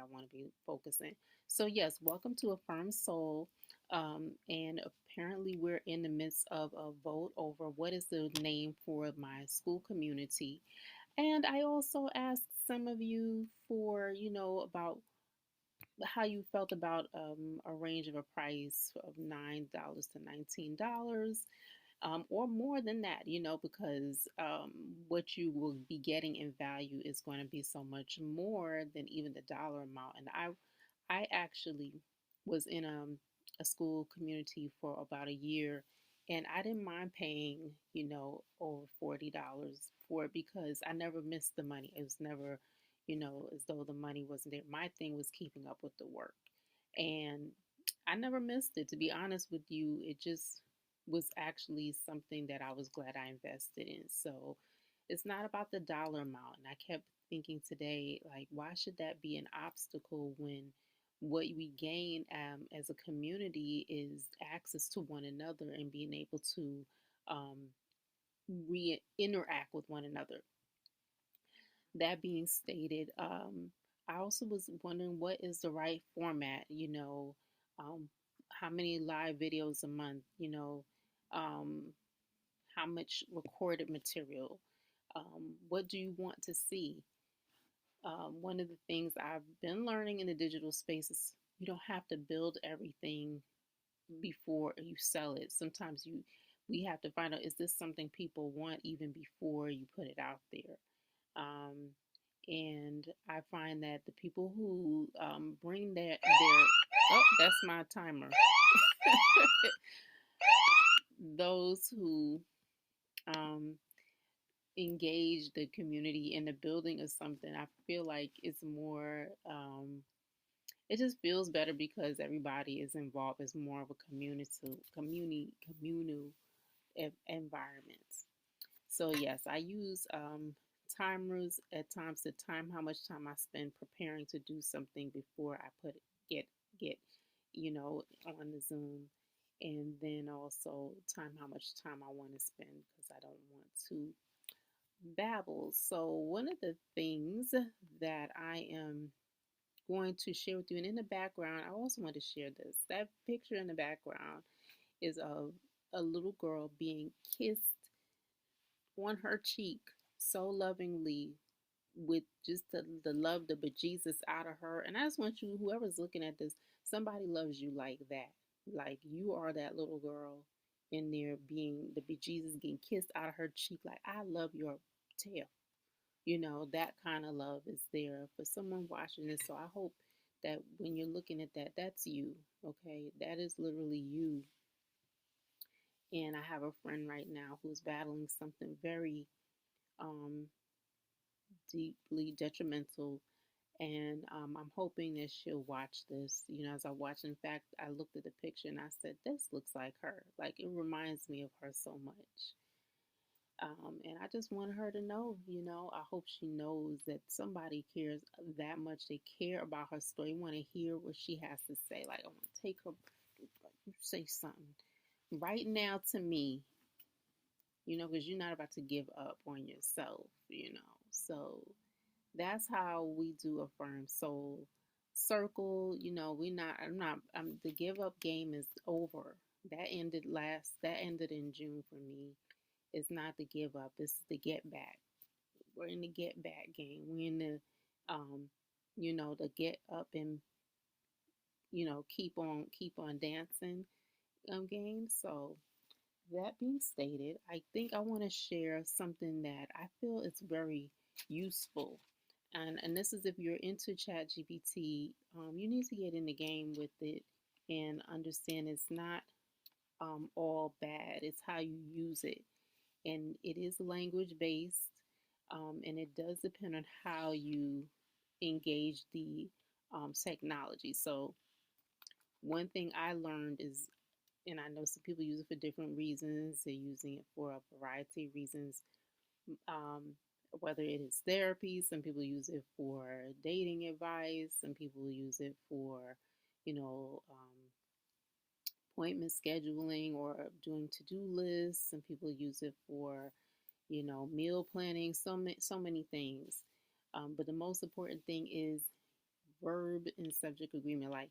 I want to be focusing. So, yes, welcome to Affirm Soul. And apparently, we're in the midst of a vote over what is the name for my school community. And I also asked some of you for, about how you felt about a range of a price of $9 to $19, or more than that, because what you will be getting in value is going to be so much more than even the dollar amount. And I actually was in a school community for about a year, and I didn't mind paying, over $40 for it because I never missed the money. It was never, as though the money wasn't there. My thing was keeping up with the work, and I never missed it. To be honest with you, it just was actually something that I was glad I invested in. So it's not about the dollar amount. And I kept thinking today, like, why should that be an obstacle when what we gain as a community is access to one another and being able to um, interact with one another? That being stated, I also was wondering what is the right format, how many live videos a month, um, how much recorded material, what do you want to see? One of the things I've been learning in the digital space is you don't have to build everything before you sell it. Sometimes we have to find out, is this something people want even before you put it out there? Um, and I find that the people who bring their oh, that's my timer. Those who um, engage the community in the building of something, I feel like it's more. It just feels better because everybody is involved. It's more of a communal environment. So yes, I use timers at times to time how much time I spend preparing to do something before I get on the Zoom, and then also time how much time I want to spend because I don't want to babble. So one of the things that I am going to share with you, and in the background, I also want to share this. That picture in the background is of a little girl being kissed on her cheek so lovingly with just the love, the bejesus out of her. And I just want you, whoever's looking at this, somebody loves you like that. Like you are that little girl in there being the bejesus getting kissed out of her cheek. Like, I love your tail. That kind of love is there for someone watching this. So I hope that when you're looking at that, that's you. Okay. That is literally you. And I have a friend right now who's battling something very um, deeply detrimental. And I'm hoping that she'll watch this. As I watch, in fact, I looked at the picture and I said, this looks like her. Like, it reminds me of her so much. And I just want her to know, I hope she knows that somebody cares that much. They care about her story, want to hear what she has to say. Like, I want to take her, say something right now to me, because you're not about to give up on yourself. So that's how we do Affirm Soul Circle. The give up game is over. That ended in June for me. It's not the give up, it's the get back. We're in the get back game. We're in the get up and, keep on dancing game. So that being stated, I think I want to share something that I feel is very useful. And this is if you're into Chat GPT, you need to get in the game with it and understand it's not all bad. It's how you use it. And it is language based, and it does depend on how you engage the technology. So, one thing I learned is, and I know some people use it for different reasons. They're using it for a variety of reasons, um, whether it is therapy. Some people use it for dating advice. Some people use it for, appointment scheduling or doing to-do lists. Some people use it for, meal planning. So many things. But the most important thing is verb and subject agreement. Like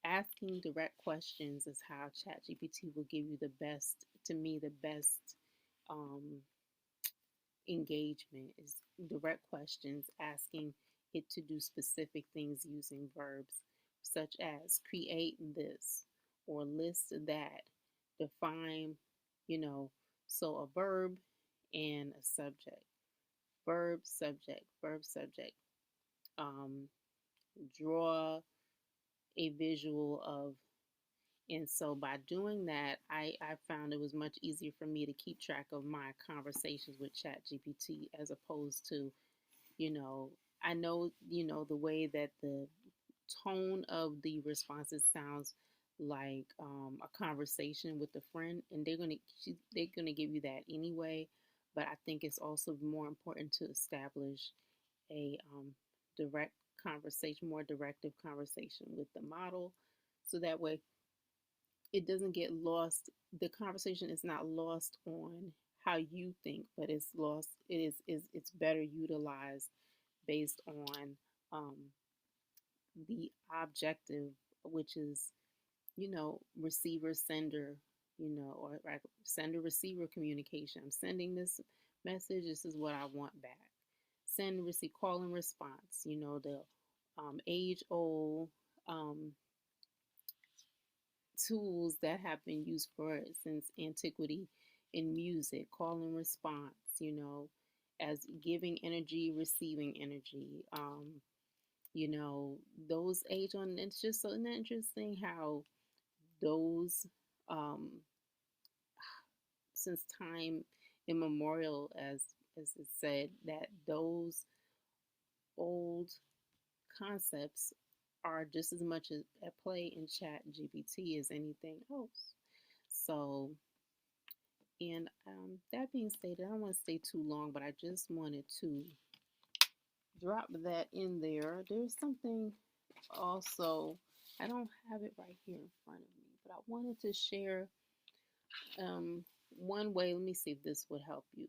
asking direct questions is how ChatGPT will give you the best, to me, the best um, engagement is direct questions, asking it to do specific things using verbs, such as create this or list that, define, you know, so a verb and a subject, verb, subject, verb, subject. Um, Draw a visual of. And so by doing that, I found it was much easier for me to keep track of my conversations with ChatGPT as opposed to, you know, I know, the way that the tone of the responses sounds like a conversation with a friend, and they're gonna give you that anyway. But I think it's also more important to establish a direct conversation, more directive conversation with the model, so that way it doesn't get lost. The conversation is not lost on how you think, but it's lost. It's better utilized based on um, the objective, which is receiver sender, or like sender receiver communication. I'm sending this message. This is what I want back. Send, receive, call and response. The age old um, tools that have been used for since antiquity in music, call and response, as giving energy, receiving energy. You know, those age on, it's just so interesting how those, since time immemorial, as it said, that those old concepts are just as much at play in Chat GPT as anything else. So, and that being stated, I don't want to stay too long, but I just wanted to drop that in there. There's something also, I don't have it right here in front of me, but I wanted to share one way. Let me see if this would help you.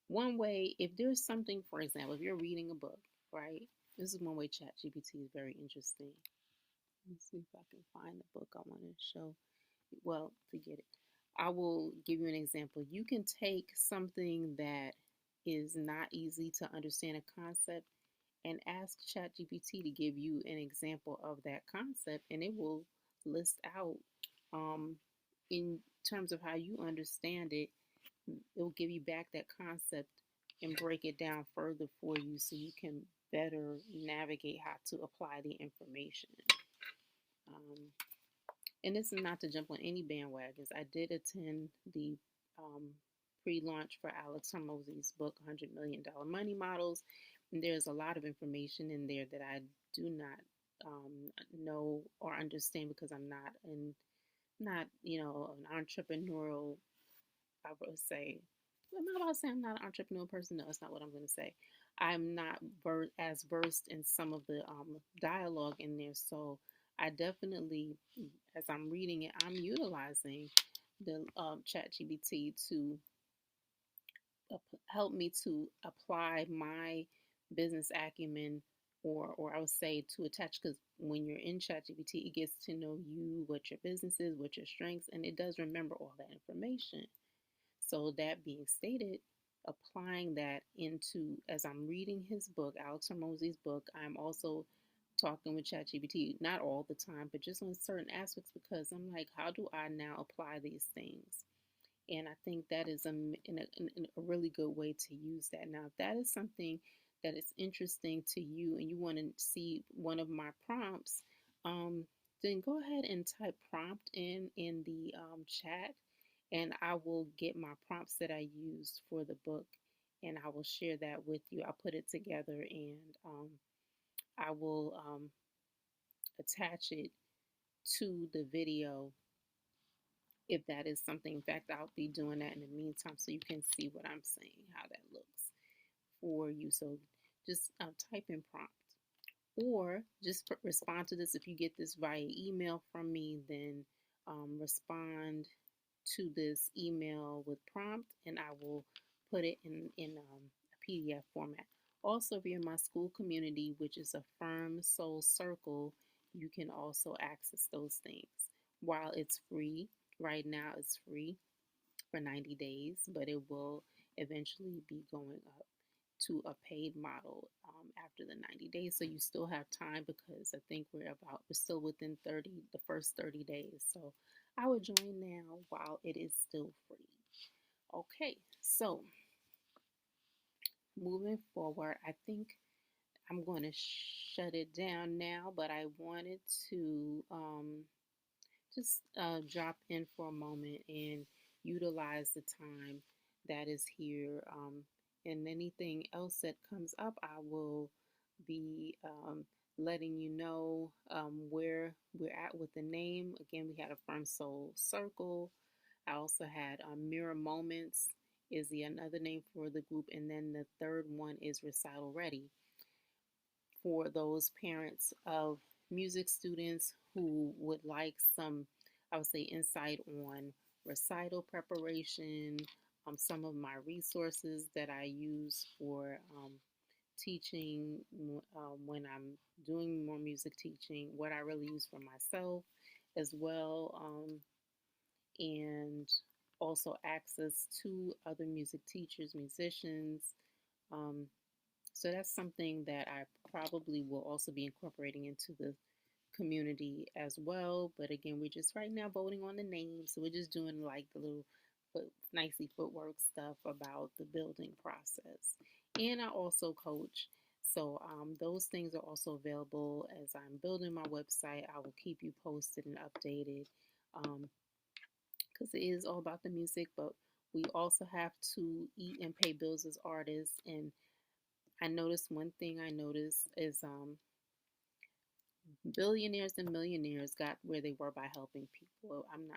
One way, if there's something, for example, if you're reading a book, right? This is one way ChatGPT is very interesting. Let me see if I can find the book I want to show. Well, forget it. I will give you an example. You can take something that is not easy to understand a concept and ask ChatGPT to give you an example of that concept, and it will list out in terms of how you understand it. It will give you back that concept and break it down further for you so you can better navigate how to apply the information. Um, and this is not to jump on any bandwagons. I did attend the um, pre-launch for Alex Hormozy's book, $100 Million Money Models. And there's a lot of information in there that I do not know or understand because I'm not an entrepreneurial, I would say. I'm not about to say I'm not an entrepreneurial person. No, that's not what I'm going to say. I'm not as versed in some of the dialogue in there. So I definitely, as I'm reading it, I'm utilizing the ChatGPT to help me to apply my business acumen, or I would say to attach, because when you're in ChatGPT, it gets to know you, what your business is, what your strengths, and it does remember all that information. So that being stated, applying that into, as I'm reading his book, Alex Hormozy's book, I'm also talking with ChatGPT, not all the time, but just on certain aspects, because I'm like, how do I now apply these things? And I think that is a really good way to use that. Now, if that is something that is interesting to you and you want to see one of my prompts, then go ahead and type prompt in the chat, and I will get my prompts that I used for the book, and I will share that with you. I'll put it together, and I will attach it to the video if that is something. In fact, I'll be doing that in the meantime so you can see what I'm saying, how that looks for you. So just type in prompt, or just respond to this. If you get this via email from me, then respond to this email with prompt, and I will put it in a PDF format. Also, if you're in my Skool community, which is Affirm Soul Circle, you can also access those things. While it's free, right now it's free for 90 days, but it will eventually be going up to a paid model after the 90 days. So you still have time because I think we're still within the first 30 days. So I would join now while it is still free. Okay, so moving forward, I think I'm going to shut it down now, but I wanted to just drop in for a moment and utilize the time that is here. And anything else that comes up, I will be letting you know where we're at with the name. Again, we had a Firm Soul Circle. I also had Mirror Moments is the another name for the group, and then the third one is Recital Ready for those parents of music students who would like some, I would say, insight on recital preparation, some of my resources that I use for teaching when I'm doing more music teaching, what I really use for myself as well, and also access to other music teachers, musicians. Um, so that's something that I probably will also be incorporating into the community as well. But again, we're just right now voting on the name. So we're just doing like the little nicely footwork stuff about the building process. And I also coach. So those things are also available as I'm building my website. I will keep you posted and updated because it is all about the music, but we also have to eat and pay bills as artists. And I noticed one thing I noticed is billionaires and millionaires got where they were by helping people. I'm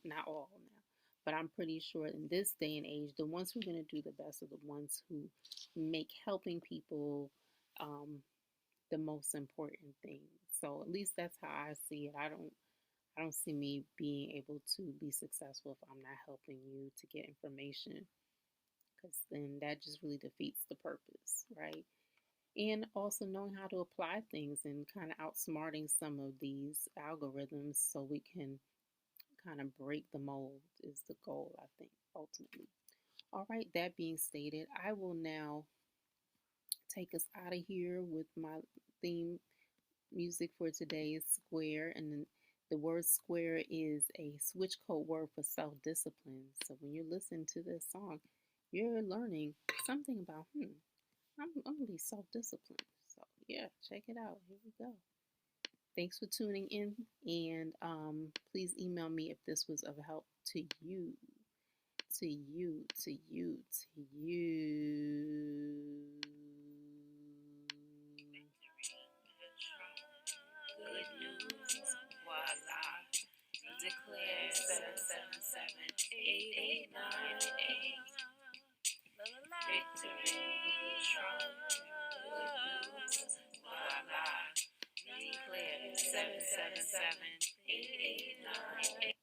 not all now, but I'm pretty sure in this day and age, the ones who are going to do the best are the ones who make helping people the most important thing. So at least that's how I see it. I don't see me being able to be successful if I'm not helping you to get information, because then that just really defeats the purpose, right? And also knowing how to apply things and kind of outsmarting some of these algorithms so we can kind of break the mold is the goal, I think, ultimately. All right, that being stated, I will now take us out of here with my theme music for today is Square. And the word square is a switch code word for self discipline. So when you listen to this song, you're learning something about, I'm gonna be self-disciplined. So yeah, check it out. Here we go. Thanks for tuning in, and please email me if this was of help to you, to you, to you, to you. Good news, voila. Declare 777-889. Victory, strong. Good news, voila. Declare 777-889.